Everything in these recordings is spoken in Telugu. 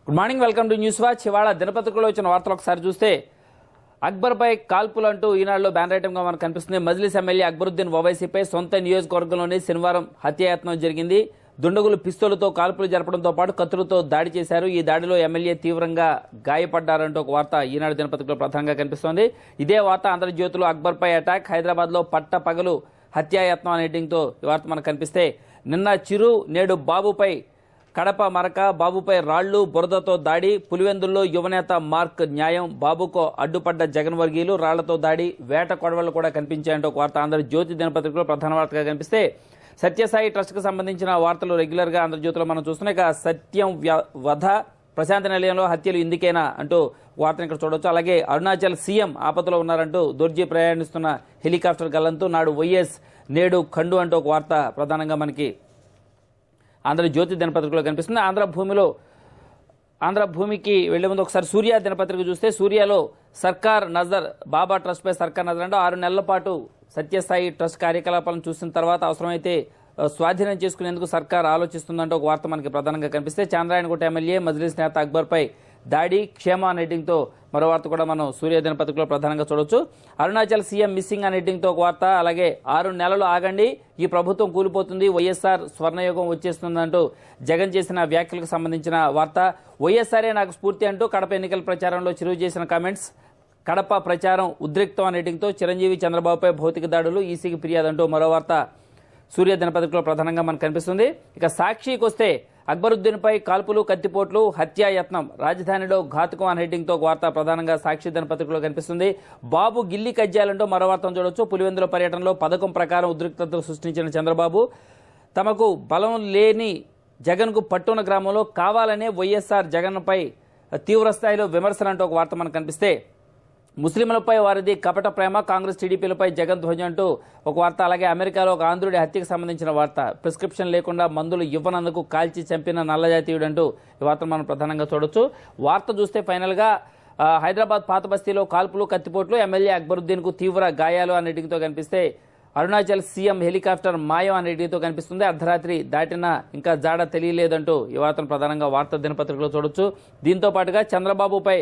Good morning, welcome to news watch. ఇవాళ దినపత్రికలో వచ్చిన వార్తలు ఒకసారి చూస్తే అక్బర్పై కాల్పులు అంటూ ఈనాడులో బ్యానర్ ఐటమ్గా మనకు కనిపిస్తుంది. మజ్లిస్ ఎమ్మెల్యే అక్బరుద్దీన్ ఓవైసీపై సొంత నియోజకవర్గంలోనే శనివారం హత్యాయత్నం జరిగింది. దుండగులు పిస్తోలుతో కాల్పులు జరపడంతో పాటు కత్తులతో దాడి చేశారు. ఈ దాడిలో ఎమ్మెల్యే తీవ్రంగా గాయపడ్డారంటూ ఒక వార్త ఈనాడు దినపత్రికలో ప్రధానంగా కనిపిస్తోంది. ఇదే వార్త ఆంధ్రజ్యోతిలో అక్బర్పై అటాక్, హైదరాబాద్లో పట్ట పగలు హత్యాయత్నం అనే హెడ్డింగ్తో ఈ వార్త మనకు కనిపిస్తే, నిన్న చిరు నేడు బాబుపై కడప మరక, బాబుపై రాళ్లు బురదతో దాడి, పులివెందుల్లో యువనేత మార్క్ న్యాయం, బాబుకు అడ్డుపడ్డ జగన్ వర్గీయులు, రాళ్లతో దాడి, వేట కొడవళ్లు కూడా కనిపించాయంటూ ఒక వార్త ఆంధ్రజ్యోతి దినపత్రికలో ప్రధాన వార్తగా కనిపిస్తే, సత్యసాయి ట్రస్ట్కు సంబంధించిన వార్తలు రెగ్యులర్గా ఆంధ్రజ్యోతిలో మనం చూస్తున్నాం. ఇక సత్యం వధ, ప్రశాంత నిలయంలో హత్యలు ఇందుకేనా అంటూ వార్తను ఇక్కడ చూడవచ్చు. అలాగే అరుణాచల్ సీఎం ఆపదలో ఉన్నారంటూ దొర్జీ ప్రయాణిస్తున్న హెలికాప్టర్ గల్లంతు, నాడు వైఎస్ నేడు ఖండు అంటూ ఒక వార్త ప్రధానంగా మనకి ఆంధ్రజ్యోతి దినపత్రికలో కనిపిస్తుంది. ఆంధ్రభూమికి వెళ్లే ముందు ఒకసారి సూర్య దినపత్రిక చూస్తే, సూర్యలో సర్కార్ నజర్, బాబా ట్రస్ట్ పై సర్కార్ నజర్ అంటూ 6 నెలల పాటు సత్యసాయి ట్రస్ట్ కార్యకలాపాలను చూసిన తర్వాత అవసరమైతే స్వాధీనం చేసుకునేందుకు సర్కార్ ఆలోచిస్తుందంటూ ఒక వార్త మనకి ప్రధానంగా కనిపిస్తే, చంద్రాయణగుట్ట ఎమ్మెల్యే మజ్లిస్ నేత అక్బర్పై దాడి, క్షేమ అనే హెడ్డింగ్తో మరో వార్త కూడా మనం సూర్య దినపత్రికలో ప్రధానంగా చూడొచ్చు. అరుణాచల్ సీఎం మిస్సింగ్ అనే హెడ్డింగ్తో ఒక వార్త, అలాగే 6 నెలలు ఆగండి, ఈ ప్రభుత్వం కూలిపోతుంది, వైఎస్ఆర్ స్వర్ణయుగం వచ్చేస్తుందంటూ జగన్ చేసిన వ్యాఖ్యలకు సంబంధించిన వార్త, వైఎస్ఆరే నాకు స్ఫూర్తి అంటూ కడప ఎన్నికల ప్రచారంలో చిరువు చేసిన కామెంట్స్, కడప ప్రచారం ఉద్రిక్తం అనే హెడ్డింగ్తో చిరంజీవి చంద్రబాబుపై భౌతిక దాడులు, ఈసీకి ఫిర్యాదు అంటూ మరో వార్త సూర్య దినపత్రికలో ప్రధానంగా మనకు కనిపిస్తుంది. ఇక సాక్షికి వస్తే, అక్బరుద్దీన్పై కాల్పులు, కత్తిపోట్లు, హత్యాయత్నం, రాజధానిలో ఘాతుకం అనే హెడ్డింగ్తో ఒక వార్త ప్రధానంగా సాక్షి దినపత్రికలో కనిపిస్తుంది. బాబు గిల్లి కజ్జాలంటూ మరో వార్తను చూడొచ్చు. పులివెందుల పర్యటనలో పథకం ప్రకారం ఉద్రిక్తతలు సృష్టించిన చంద్రబాబు, తమకు బలం లేని జగన్కు పట్టున్న గ్రామంలో కావాలనే వైఎస్ఆర్ జగన్పై తీవ్రస్థాయిలో విమర్శలంటూ ఒక వార్త మనకు కనిపిస్తే, ముస్లింలపై వారిది కపట ప్రేమ, కాంగ్రెస్ టీడీపీలపై జగన్ ధ్వజం అంటూ ఒక వార్త, అలాగే అమెరికాలో ఒక ఆంధ్రుడి హత్యకు సంబంధించిన వార్త, ప్రిస్క్రిప్షన్ లేకుండా మందులు ఇవ్వనందుకు కాల్చి చంపిన నల్లజాతీయుడు అంటూ ఈ వార్తను మనం ప్రధానంగా చూడొచ్చు. వార్త చూస్తే ఫైనల్గా హైదరాబాద్ పాత బస్తీలో కాల్పులు, కత్తిపోట్లు, ఎమ్మెల్యే అక్బరుద్దీన్కు తీవ్ర గాయాలు అనేటితో కనిపిస్తే, అరుణాచల్ సీఎం హెలికాప్టర్ మాయం అనేటితో కనిపిస్తుంది. అర్ధరాత్రి దాటినా ఇంకా జాడ తెలియలేదంటూ ఈ వార్తను ప్రధానంగా వార్తా దినపత్రికలో చూడొచ్చు. దీంతో పాటుగా చంద్రబాబుపై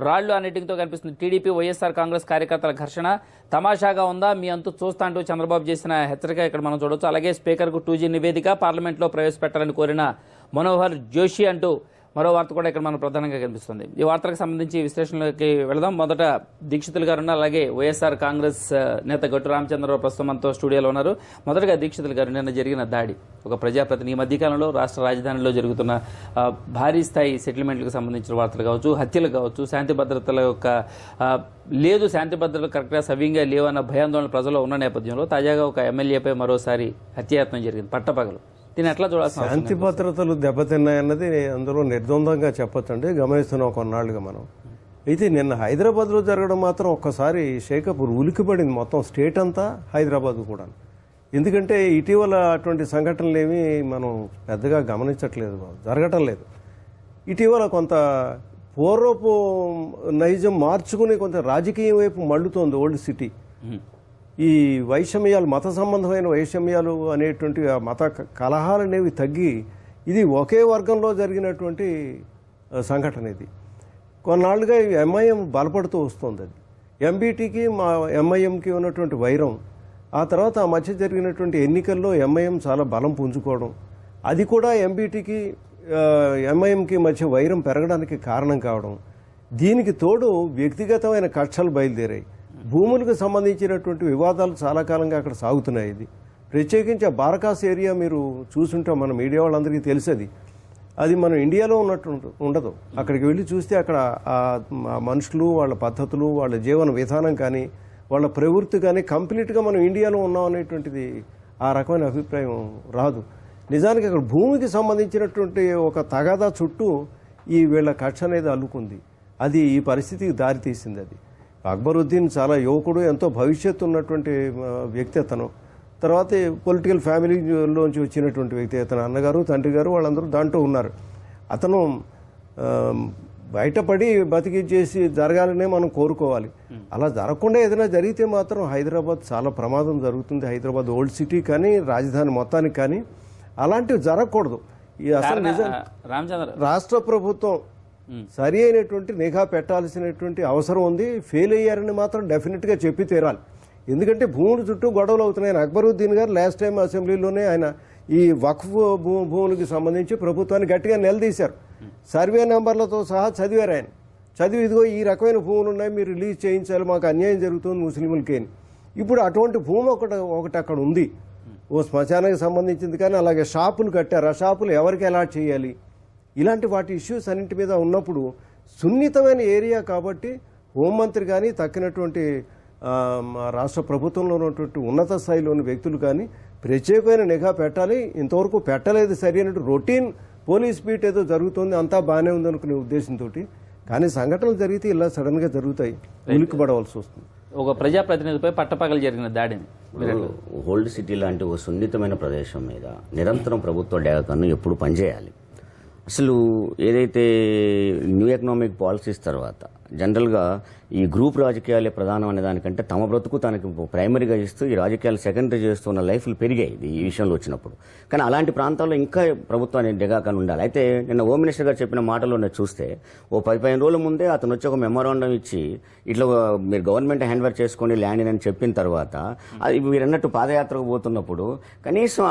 రాళ్లు అనేటితో కనిపిస్తుంది. టీడీపీ వైఎస్ఆర్ కాంగ్రెస్ కార్యకర్తల ఘర్షణ తమాషాగా ఉందా, మీ అంతు చూస్తా అంటూ చంద్రబాబు చేసిన హెచ్చరిక ఇక్కడ మనం చూడొచ్చు. అలాగే స్పీకర్కు 2G నివేదిక పార్లమెంట్లో ప్రవేశపెట్టాలని కోరిన మనోహర్ జోషి అంటూ మరో వార్త కూడా ఇక్కడ మనం ప్రధానంగా కనిపిస్తుంది. ఈ వార్తలకు సంబంధించి విశ్లేషణలోకి వెళదాం. మొదట దీక్షితులు గారు ఉన్నారు, అలాగే వైఎస్ఆర్ కాంగ్రెస్ నేత గట్టు రామచంద్రరావు ప్రస్తుతం మనతో స్టూడియోలో ఉన్నారు. మొదటగా దీక్షితులు గారు, నిన్న జరిగిన దాడి, ఒక ప్రజాప్రతినిధి, ఈ మధ్యకాలంలో రాష్ట్ర రాజధానిలో జరుగుతున్న భారీ స్థాయి సెటిల్మెంట్లకు సంబంధించిన వార్తలు కావచ్చు, హత్యలు కావచ్చు, శాంతి భద్రతల యొక్క లేదు, శాంతి భద్రతలు కరెక్ట్గా సవ్యంగా లేవన్న భయాందోళన ప్రజల్లో ఉన్న నేపథ్యంలో తాజాగా ఒక ఎమ్మెల్యేపై మరోసారి హత్యాయత్నం జరిగింది పట్టపగలు. దీన్ని ఎట్లా చూడాల్సిన శాంతి భద్రతలు దెబ్బతిన్నాయన్నది అందులో నిర్ద్వందంగా చెప్పొచ్చండి, గమనిస్తున్నాం కొన్నాళ్ళుగా మనం. అయితే నిన్న హైదరాబాద్లో జరగడం మాత్రం ఒక్కసారి షేకప్ ఉలికిపడింది మొత్తం స్టేట్ అంతా, హైదరాబాద్ కూడా. ఎందుకంటే ఇటీవల అటువంటి సంఘటనలు ఏమీ మనం పెద్దగా గమనించట్లేదు, జరగటం లేదు. ఇటీవల కొంత పూర్వపు నైజం మార్చుకుని కొంత రాజకీయం వైపు మళ్ళుతోంది ఓల్డ్ సిటీ. ఈ వైషమ్యాలు, మత సంబంధమైన వైషమ్యాలు అనేటువంటి మత కలహాలు అనేవి తగ్గి ఇది ఒకే వర్గంలో జరిగినటువంటి సంఘటన. ఇది కొన్నాళ్ళుగా ఎంఐఎం బలపడుతూ వస్తుంది. అది ఎంబీటీకి మా ఎంఐఎంకి ఉన్నటువంటి వైరం, ఆ తర్వాత ఆ మధ్య జరిగినటువంటి ఎన్నికల్లో ఎంఐఎం చాలా బలం పుంజుకోవడం, అది కూడా ఎంబీటీకి ఎంఐఎంకి మధ్య వైరం పెరగడానికి కారణం కావడం, దీనికి తోడు వ్యక్తిగతమైన కక్షలు బయలుదేరాయి. భూములకు సంబంధించినటువంటి వివాదాలు చాలా కాలంగా అక్కడ సాగుతున్నాయి. ఇది ప్రత్యేకించి ఆ బారకాస్ ఏరియా మీరు చూసుంటాం, మన మీడియా వాళ్ళందరికీ తెలిసేది. అది మనం ఇండియాలో ఉన్నట్టు ఉండదు. అక్కడికి వెళ్ళి చూస్తే అక్కడ ఆ మనుషులు, వాళ్ళ పద్ధతులు, వాళ్ళ జీవన విధానం కానీ, వాళ్ళ ప్రవృత్తి కానీ కంప్లీట్గా మనం ఇండియాలో ఉన్నాం అనేటువంటిది ఆ రకమైన అభిప్రాయం రాదు. నిజానికి అక్కడ భూమికి సంబంధించినటువంటి ఒక తగాదా చుట్టూ ఈ వీళ్ళ కక్ష అనేది అల్లుకుంది. అది ఈ పరిస్థితికి దారితీసింది. అది అక్బరుద్దీన్ చాలా యువకుడు, ఎంతో భవిష్యత్తు ఉన్నటువంటి వ్యక్తి అతను. తర్వాత పొలిటికల్ ఫ్యామిలీలోంచి వచ్చినటువంటి వ్యక్తి అతను. అన్నగారు, తండ్రి గారు వాళ్ళందరూ దాంట్లో ఉన్నారు. అతను బయటపడి బతికిచ్చేసి జరగాలనే మనం కోరుకోవాలి. అలా జరగకుండా ఏదైనా జరిగితే మాత్రం హైదరాబాద్ చాలా ప్రమాదం జరుగుతుంది. హైదరాబాద్ ఓల్డ్ సిటీ కానీ, రాజధాని మొత్తానికి కానీ అలాంటివి జరగకూడదు. ఈ అసలు నిజం రాష్ట్ర ప్రభుత్వం సరి అయినటువంటి నిఘా పెట్టాల్సినటువంటి అవసరం ఉంది. ఫెయిల్ అయ్యారని మాత్రం డెఫినెట్గా చెప్పి తీరాలి. ఎందుకంటే భూముల చుట్టూ గొడవలు అవుతున్నాయి. అక్బరుద్దీన్ గారు లాస్ట్ టైం అసెంబ్లీలోనే ఆయన ఈ వక్ఫ్ భూములకు సంబంధించి ప్రభుత్వాన్ని గట్టిగా నిలదీశారు. సర్వే నెంబర్లతో సహా చదివారు ఆయన. చదివి ఇదిగో ఈ రకమైన భూములు ఉన్నాయి, మీరు రిలీజ్ చేయించాలి, మాకు అన్యాయం జరుగుతుంది ముస్లింలకి అని. ఇప్పుడు అటువంటి భూమి ఒకటి అక్కడ ఉంది, ఓ శ్మశానానికి సంబంధించింది. కానీ అలాగే షాపులు కట్టారు, ఆ షాపులు ఎవరికి అలాట్ చేయాలి, ఇలాంటి వాటి ఇష్యూస్ అన్నింటి మీద ఉన్నప్పుడు సున్నితమైన ఏరియా కాబట్టి హోంమంత్రి కానీ తక్కినటువంటి రాష్ట్ర ప్రభుత్వంలో ఉన్నటువంటి ఉన్నత స్థాయిలోని వ్యక్తులు కానీ ప్రత్యేకమైన నిఘా పెట్టాలి. ఇంతవరకు పెట్టలేదు. సరైనటువంటి రొటీన్ పోలీస్ బీట్ ఏదో జరుగుతుంది, అంతా బాగానే ఉందనుకునే ఉద్దేశంతో. కానీ సంఘటనలు జరిగితే ఇలా సడన్గా జరుగుతాయి, ఉలిక్కిపడవలసి వస్తుంది. ఒక ప్రజాప్రతినిధిపై పట్టపగలు జరిగిన దాడిని ఓల్డ్ సిటీ లాంటి ఒక సున్నితమైన ప్రదేశం మీద నిరంతరం ప్రభుత్వ డేగాను ఎప్పుడు పనిచేయాలి. అసలు ఏదైతే న్యూ ఎకనామిక్ పాలసీస్ తర్వాత జనరల్గా ఈ గ్రూప్ రాజకీయాలే ప్రధానం అనే దానికంటే తమ బ్రతుకు తనకి ప్రైమరీగా ఇస్తూ ఈ రాజకీయాలు సెకండరీ చేస్తున్న లైఫ్లు పెరిగాయి ఈ విషయంలో వచ్చినప్పుడు. కానీ అలాంటి ప్రాంతాల్లో ఇంకా ప్రభుత్వాన్ని డెగాకని ఉండాలి. అయితే నిన్న హోమ్ మినిస్టర్ గారు చెప్పిన మాటలో చూస్తే ఓ 15 రోజుల ముందే అతను వచ్చి ఒక మెమోరాండం ఇచ్చి ఇట్లా మీరు గవర్నమెంట్ హ్యాండ్ ఓవర్ చేసుకోండి ల్యాండ్ అని చెప్పిన తర్వాత అది మీరు అన్నట్టు పాదయాత్రకు పోతున్నప్పుడు కనీసం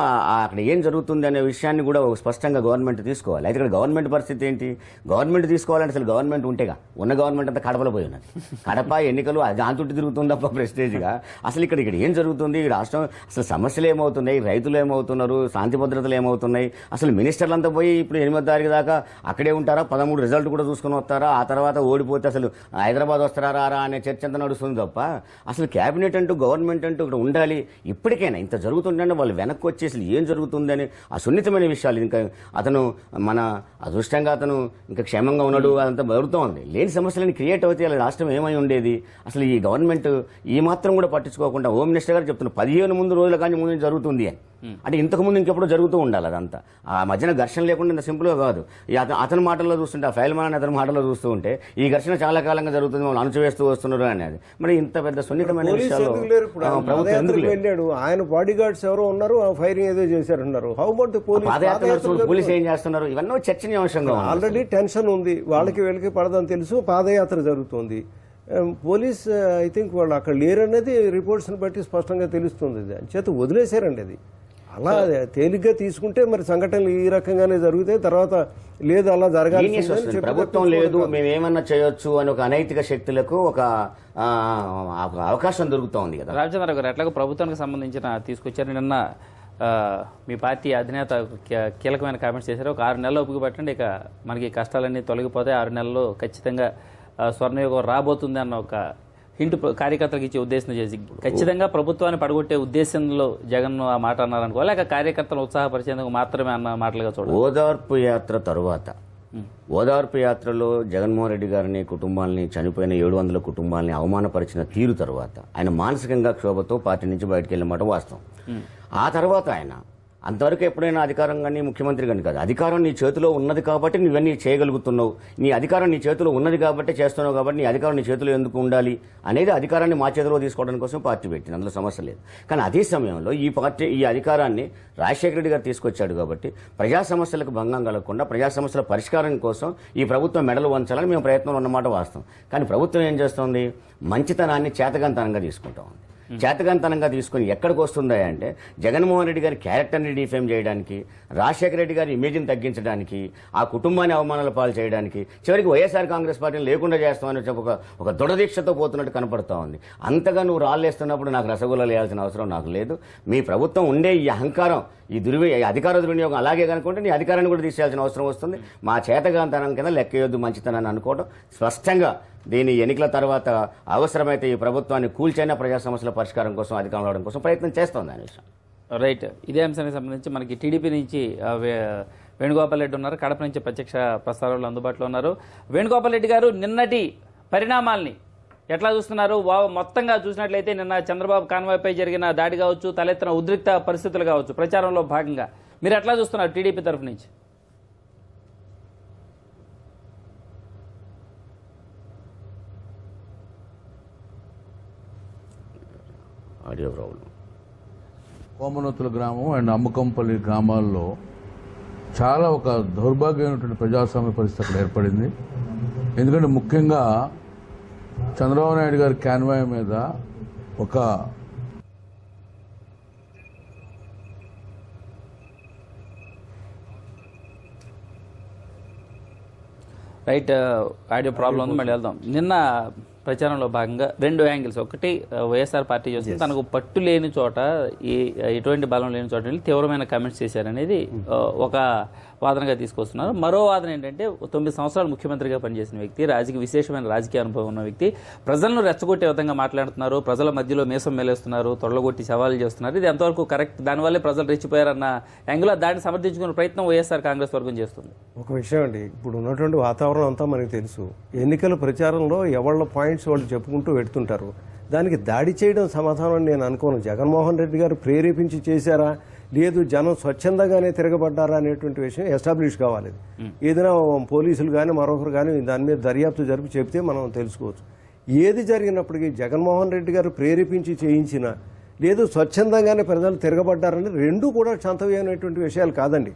అక్కడ ఏం జరుగుతుంది అనే విషయాన్ని కూడా స్పష్టంగా గవర్నమెంట్ తీసుకోవాలి. అయితే ఇక్కడ గవర్నమెంట్ పరిస్థితి ఏంటి? గవర్నమెంట్ తీసుకోవాలంటే అసలు గవర్నమెంట్ ఉంటేగా ఉన్న గవర్నమెంట్ అంతా కడపలో పోయి ఉన్నది. కడప ఎన్నికలు దాంతో తిరుగుతుంది తప్ప ప్రెస్టేజ్గా. అసలు ఇక్కడ ఏం జరుగుతుంది? ఈ రాష్ట్రం అసలు సమస్యలు ఏమవుతున్నాయి, రైతులు ఏమవుతున్నారు, శాంతి భద్రతలు ఏమవుతున్నాయి, అసలు మినిస్టర్లంతా పోయి ఇప్పుడు 8వ తారీఖు దాకా అక్కడే ఉంటారా, 13 రిజల్ట్ కూడా చూసుకుని వస్తారా, ఆ తర్వాత ఓడిపోతే అసలు హైదరాబాద్ వస్తారా అనే చర్చ అంతా నడుస్తుంది తప్ప అసలు క్యాబినెట్ అంటూ గవర్నమెంట్ అంటూ ఇక్కడ ఉండాలి. ఇప్పటికైనా ఇంత జరుగుతుంటే వాళ్ళు వెనక్కి వచ్చి అసలు ఏం జరుగుతుందని ఆ సున్నితమైన విషయాలు ఇంకా అతను మన అదృష్టంగా అతను ఇంకా క్షేమంగా ఉన్నాడు, అదంతా జరుగుతూ ఉంది. లేని సమస్యలను క్రియేట్ అవుతాయి. అలా రాష్ట్రం ఏమై ఉండేది? అసలు ఈ గవర్నమెంట్ ఈ మాత్రం కూడా పట్టించుకోకుండా హోమ్ మినిస్టర్ గారు చెప్తున్నారు 15 రోజుల కానీ ముందు జరుగుతుంది అని. అంటే ఇంతకుముందు ఇంకెప్పుడు జరుగుతూ ఉండాలి. అదంతా ఆ మధ్యన ఘర్షణ లేకుండా ఇంత సింపుల్గా కాదు. అతని మాటల్లో చూస్తుంటే ఆ ఫైల్ మాన్ అతని మాటల్లో చూస్తూ ఉంటే ఈ ఘర్షణ చాలా కాలంగా జరుగుతుంది, వాళ్ళు అణచివేస్తూ వస్తున్నారు అనేది. మరి ఇంత పెద్ద సున్నితమైన విషయాల్లో వెళ్ళాడు. ఆయన బాడీ గార్డ్స్ ఎవరో ఉన్నారు, ఫైరింగ్ ఏదో చేశారన్నారు. How about the police? Police ఏం చేస్తున్నారు? ఇవన్నీ చర్చనీయాంశంగా ఆల్రెడీ టెన్షన్ ఉంది, వాళ్ళకి వీళ్ళకి పడదని తెలుసు, పాదయాత్ర జరుగుతుంది. పోలీస్ ఐ థింక్ వాళ్ళు అక్కడ లేరనేది రిపోర్ట్స్ని బట్టి స్పష్టంగా తెలుస్తుంది. చేత వదిలేశారండి. అది అలా తేలిగ్గా తీసుకుంటే మరి సంఘటనలు ఈ రకంగానే జరుగుతాయి. తర్వాత లేదు అలా జరగాలి, ప్రభుత్వం లేదు మేమేమన్నా చేయొచ్చు అని ఒక అనైతిక శక్తులకు ఒక అవకాశం దొరుకుతోంది కదా. రామచంద్ర గారు ఎట్లాగో ప్రభుత్వానికి సంబంధించిన తీసుకొచ్చారు. నిన్న మీ పార్టీ అధినేత కీలకమైన కామెంట్స్ చేశారు. ఒక 6 నెలలు ఓపిక పట్టండి, ఇక మనకి కష్టాలన్నీ తొలగిపోతాయి, 6 నెలల్లో ఖచ్చితంగా స్వర్ణయుగం రాబోతుంది అన్న ఒక హింట్ కార్యకర్తలకు ఇచ్చే ఉద్దేశం చేసి ఖచ్చితంగా ప్రభుత్వాన్ని పడగొట్టే ఉద్దేశంలో జగన్ ఆ మాట అన్నారనుకో, లేక కార్యకర్తలు ఉత్సాహపరిచేందుకు మాత్రమే అన్న మాటలుగా చూడాలి. ఓదార్పు యాత్ర తరువాత ఓదార్పు యాత్రలో జగన్మోహన్ రెడ్డి గారిని కుటుంబాలని చనిపోయిన 700 కుటుంబాలని అవమానపరిచిన తీరు తర్వాత ఆయన మానసికంగా క్షోభతో పార్టీ నుంచి బయటకు వెళ్ళినమాట వాస్తవం. ఆ తర్వాత ఆయన అంతవరకు ఎప్పుడైనా అధికారం కానీ ముఖ్యమంత్రి కానీ కాదు, అధికారం నీ చేతిలో ఉన్నది కాబట్టి నువ్వన్నీ చేయగలుగుతున్నావు, నీ అధికారం నీ చేతిలో ఉన్నది కాబట్టి చేస్తున్నావు, కాబట్టి నీ అధికారం నీ చేతిలో ఎందుకు ఉండాలి అనేది అధికారాన్ని మా చేతిలో తీసుకోవడానికి కోసం పార్టీ పెట్టింది, అందులో సమస్య లేదు. కానీ అదే సమయంలో ఈ అధికారాన్ని రాజశేఖర రెడ్డి గారు తీసుకొచ్చాడు కాబట్టి ప్రజా సమస్యలకు భంగం కలగకుండా ప్రజా సమస్యల పరిష్కారం కోసం ఈ ప్రభుత్వం మెడలు వంచాలని మేము ప్రయత్నంలో ఉన్నమాట వాస్తవం. కానీ ప్రభుత్వం ఏం చేస్తోంది? మంచితనాన్ని చేతకంతనంగా తీసుకుంటా ఉంది. చేతకంతనంగా తీసుకుని ఎక్కడికి వస్తుందా అంటే జగన్మోహన్ రెడ్డి గారి క్యారెక్టర్ని డిఫేమ్ చేయడానికి, రాజశేఖర రెడ్డి గారి ఇమేజ్ని తగ్గించడానికి, ఆ కుటుంబాన్ని అవమానాల పాలు చేయడానికి, చివరికి వైఎస్ఆర్ కాంగ్రెస్ పార్టీని లేకుండా చేస్తామని ఒక దృఢదీక్షతో పోతున్నట్టు కనపడతా ఉంది. అంతగా నువ్వు రాళ్ళేస్తున్నప్పుడు నాకు రసగుల్లాలు వేయాల్సిన అవసరం నాకు లేదు. మీ ప్రభుత్వం ఉండే ఈ అహంకారం, ఈ అధికార దుర్వినియోగం అలాగే కనుకుంటే నీ అధికారాన్ని కూడా తీసేయాల్సిన అవసరం వస్తుంది. మా చేతగాంతనం కింద లెక్కయొద్దు మంచితనాన్ని అనుకోవడం స్పష్టంగా దీని ఎన్నికల తర్వాత అవసరమైతే ఈ ప్రభుత్వాన్ని కూల్చైనా ప్రజా సమస్యల పరిష్కారం కోసం అధికారం రావడం కోసం ప్రయత్నం చేస్తోంది అనే విషయం. రైట్. ఇదే అంశానికి సంబంధించి మనకి టీడీపీ నుంచి వేణుగోపాల్ రెడ్డి ఉన్నారు, కడప నుంచి ప్రత్యక్ష ప్రసారాలు అందుబాటులో ఉన్నారు. వేణుగోపాల్ రెడ్డి గారు, నిన్నటి పరిణామాల్ని ఎట్లా చూస్తున్నారు? మొత్తంగా చూసినట్లయితే నిన్న చంద్రబాబు కాన్వాయ్పై జరిగిన దాడి కావచ్చు, తలెత్తిన ఉద్రిక్త పరిస్థితులు కావచ్చు, ప్రచారంలో భాగంగా మీరు ఎట్లా చూస్తున్నారు టీడీపీ తరఫు నుంచి? కోమనతుల గ్రామం అండ్ అమ్మకంపల్లి గ్రామాల్లో చాలా ఒక దౌర్భాగ్యమైనటువంటి ప్రజాస్వామ్య పరిస్థితి అక్కడ ఏర్పడింది. ఎందుకంటే ముఖ్యంగా చంద్రబాబు నాయుడు గారి కాన్వాయ్ మీద ఒక రైట్, ఆడియో ప్రాబ్లం ఉంది, మళ్ళీ వెళ్దాం. నిన్న ప్రచారంలో భాగంగా 2 యాంగిల్స్. ఒకటి, వైఎస్ఆర్ పార్టీ చేస్తుంది తనకు పట్టు లేని చోట, ఎటువంటి బలం లేని చోట వెళ్ళి తీవ్రమైన కామెంట్స్ చేశారనేది ఒక వాదనగా తీసుకొస్తున్నారు. మరో వాదన ఏంటంటే 9 సంవత్సరాలు ముఖ్యమంత్రిగా పనిచేసిన వ్యక్తి, విశేషమైన రాజకీయ అనుభవం ఉన్న వ్యక్తి ప్రజలను రెచ్చగొట్టే విధంగా మాట్లాడుతున్నారు, ప్రజల మధ్యలో మీసం మేలేస్తున్నారు, తొడలగొట్టి సవాలు చేస్తున్నారు. ఇది ఎంతవరకు కరెక్ట్? దానివల్లే ప్రజలు రెచ్చిపోయారన్న యాంగిల్లో దాన్ని సమర్థించుకునే ప్రయత్నం వైఎస్ఆర్ కాంగ్రెస్ వర్గం చేస్తుంది. ఒక విషయం అండి, ఇప్పుడు ఉన్నటువంటి వాతావరణం అంతా మనకు తెలుసు. ఎన్నికల ప్రచారంలో ఎవళ్ళ పాయింట్స్ వాళ్ళు చెప్పుకుంటూ పెడుతుంటారు. దానికి దాడి చేయడం సమాధానం నేను అనుకోను. జగన్మోహన్ రెడ్డి గారు ప్రేరేపించి చేశారా, లేదు జనం స్వచ్ఛందంగానే తిరగబడ్డారా అనేటువంటి విషయం ఎస్టాబ్లిష్ కావాలి. ఏదైనా పోలీసులు కానీ మరొకరు కానీ దాని మీద దర్యాప్తు జరిపి చెప్తే మనం తెలుసుకోవచ్చు. ఏది జరిగినప్పటికీ జగన్మోహన్ రెడ్డి గారు ప్రేరేపించి చేయించిన, లేదు స్వచ్ఛందంగానే ప్రజలు తిరగబడ్డారని రెండూ కూడా శాంతవ్యమైనటువంటి విషయాలు కాదండి.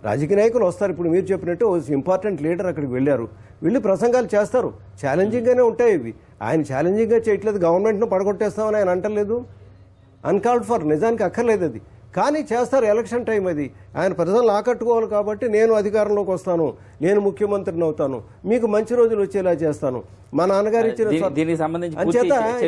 రాజకీయ నాయకులు వస్తారు, ఇప్పుడు మీరు చెప్పినట్టు ఇంపార్టెంట్ లీడర్ అక్కడికి వెళ్ళారు, వెళ్ళి ప్రసంగాలు చేస్తారు, ఛాలెంజింగ్గానే ఉంటాయి ఇవి. ఆయన ఛాలెంజింగ్గా చేయట్లేదు, గవర్నమెంట్ను పడగొట్టేస్తామని ఆయన అంటలేదు, అన్కాల్డ్ ఫర్, నిజానికి అక్కర్లేదు అది, కానీ చేస్తారు. ఎలక్షన్ టైం అది, ఆయన ప్రజలను ఆకట్టుకోవాలి కాబట్టి నేను అధికారంలోకి వస్తాను, నేను ముఖ్యమంత్రిని అవుతాను, మీకు మంచి రోజులు వచ్చేలా చేస్తాను, మా నాన్నగారు ఇచ్చిన దీనికి సంబంధించి అంచేత